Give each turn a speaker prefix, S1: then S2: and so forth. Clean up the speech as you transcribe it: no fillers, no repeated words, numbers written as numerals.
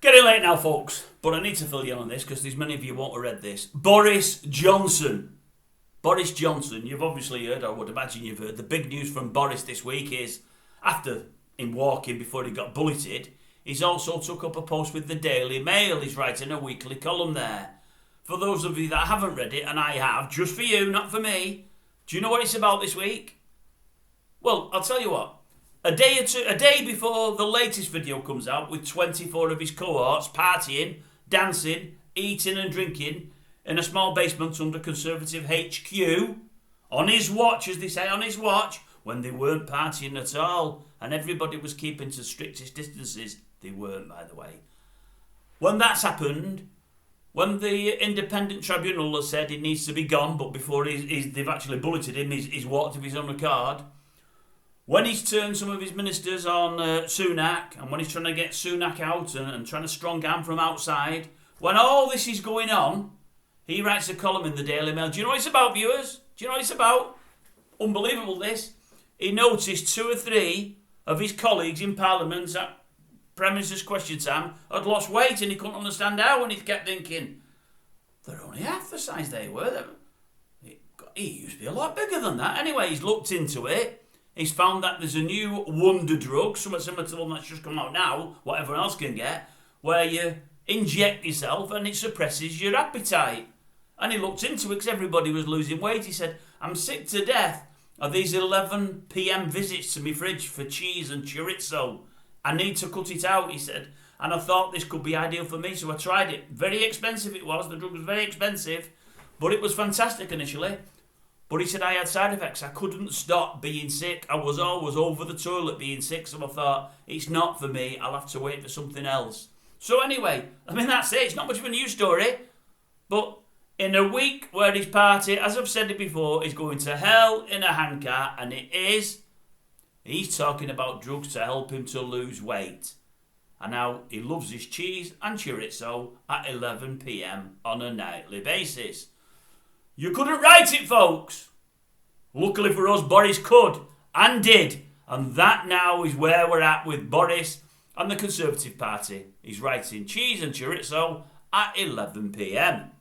S1: Getting late now, folks, but I need to fill you in on this because there's many of you won't have read this. Boris Johnson. Boris Johnson, you've obviously heard, I would imagine you've heard, the big news from Boris this week is, after him walking before he got bulleted, he's also took up a post with the Daily Mail. He's writing a weekly column there. For those of you that haven't read it, and I have, just for you, not for me, do you know what it's about this week? Well, I'll tell you what. A day before the latest video comes out with 24 of his cohorts partying, dancing, eating and drinking in a small basement under Conservative HQ, on his watch, as they say, on his watch, when they weren't partying at all and everybody was keeping to strictest distances. They weren't, by the way. When that's happened, when the independent tribunal has said he needs to be gone, but before they've actually bulleted him, he's walked of his own accord. When he's turned some of his ministers on Sunak, and when he's trying to get Sunak out and trying to strong arm from outside, when all this is going on, he writes a column in the Daily Mail. Do you know what it's about, viewers? Do you know what it's about? Unbelievable, this. He noticed 2 or 3 of his colleagues in Parliament at Prime Minister's Question Time had lost weight and he couldn't understand how, and he kept thinking, they're only half the size they were. He used to be a lot bigger than that. Anyway, he's looked into it. He's found that there's a new wonder drug, somewhat similar to the one that's just come out now, what everyone else can get, where you inject yourself and it suppresses your appetite. And he looked into it because everybody was losing weight. He said, I'm sick to death of these 11 p.m. visits to my fridge for cheese and chorizo. I need to cut it out, he said. And I thought this could be ideal for me, so I tried it. Very expensive it was. The drug was very expensive, but it was fantastic initially. But he said I had side effects. I couldn't stop being sick. I was always over the toilet being sick, so I thought, it's not for me. I'll have to wait for something else. So anyway, that's it. It's not much of a news story. But in a week where his party, as I've said it before, is going to hell in a handcart, and it is, he's talking about drugs to help him to lose weight. And now he loves his cheese and chorizo at 11 p.m. on a nightly basis. You couldn't write it, folks. Luckily for us, Boris could and did. And that now is where we're at with Boris and the Conservative Party. He's writing cheese and chorizo at 11 p.m.